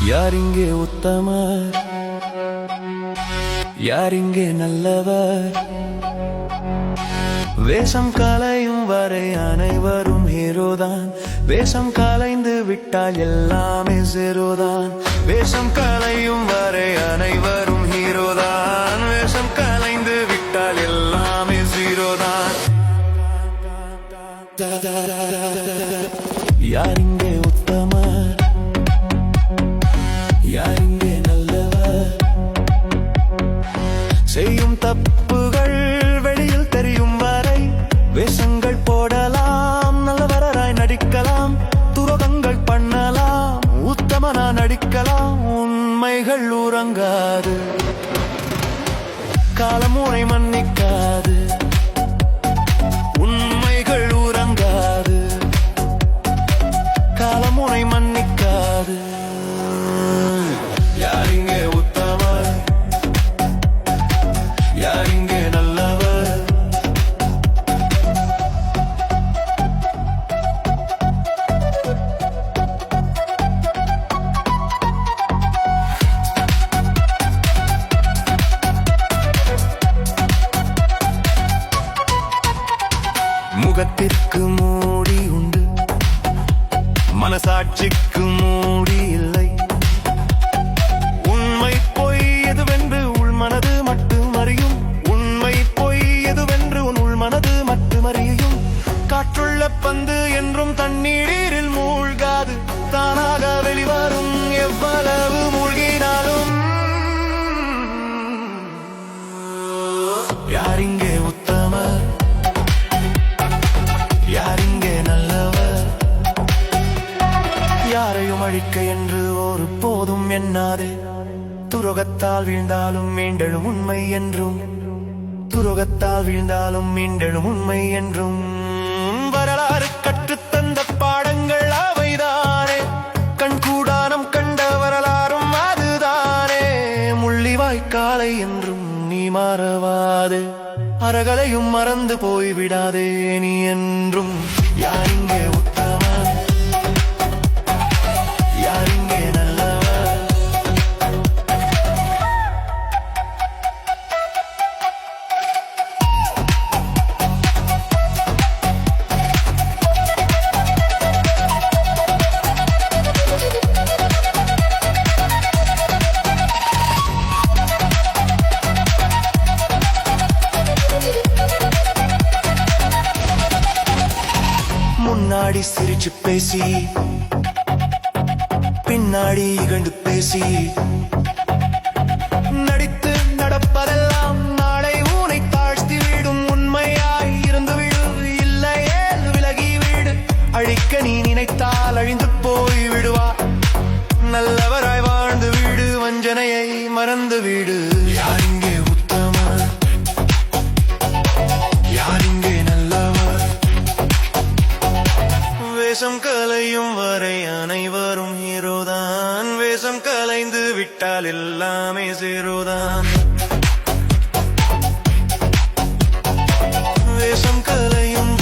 யாரிங்கே உத்தமர், யாரிங்கே நல்லவர்? வேஷம் கலையும் வரை அனைவரும் ஹீரோதான். வேஷம் கலைந்து விட்டால் எல்லாமே ஜீரோதான். வேஷம் கலையும் வரை அனைவரும் ஹீரோதான். வேஷம் கலைந்து விட்டால் எல்லாமே ஜீரோதான். யாரிங்கே உத்தமர், யாரிங்கே நல்லவர்? செய்யும் தப்புகள் வெளியில் தெரியும் வரை வேஷங்கள் போடலாம். நல்லவராய் நடிக்கலாம், துரோகங்கள் பண்ணலாம், உத்தமனா நடிக்கலாம். உண்மைகள் உறங்காது, காலம் உன்னை மன்னிக்காது. உண்மைகள் உறங்காது, காலம் உன்னை மன்னிக்காது. யாரிங்கே உத்தமர், யாரிங்கே நல்லவர்? முகத்திற்கு மூடி உண்டு, மனசாட்சிக்கு மூடி இல்லை. உண்மை பொய் எதுவென்று உள் மனது மட்டும் அறியும். உண்மை பொய் எதுவென்று உன் உள் மனது மட்டும் அறியும். காற்றுள்ள பந்து என்றும் தண்ணீரில் மூழ்காது, தானாக வெளிவரும் எவ்வளவு மூழ்கினாலும். யாரிங்கே உத்தமர், யாரிங்கே நல்லவர்? யாரையும் அழிக்க என்று ஒரு போதும் எண்ணாதே. துரோகத்தால் வீழ்ந்தாலும் மீண்டெழும் உண்மை என்றும், துரோகத்தால் வீழ்ந்தாலும் மீண்டெழும் உண்மை என்றும். வரலாறு கற்றுத்தந்த பாடங்கள் அவைதானே, கண்கூடானம் கண்ட வரலாறும் அதுதானே. முள்ளிவாய்க்காலை என்றும் நீ மறவாதே, அறகலையும் மறந்து போய்விடாதே நீ என்றும். யாரிங்கே உத்தமர், யாரிங்கே நல்லவர்? முன்னாடி சிரிச்சு பேசி, பின்னாடி இகழ்ந்து பேசி, நடித்து நடப்பதெல்லாம் நாளை ஊனை தாழ்த்தி விடும். உண்மையாய் இருந்து விடு, இல்லையே விலகி விடு. அழிக்க நீ நினைத்தால் அழிந்து போய் விடுவா. நல்லவராய் வாழ்ந்து விடு, வஞ்சனையை மறந்து விடு. யாரிங்கே உத்தமர், யாரிங்கே நல்லவர்? வேஷம் கலையும் வரை அனைவரும் ஹீரோதான். வேஷம் கலைந்து விட்டால் எல்லாமே ஜீரோதான். வேஷம் கலையும்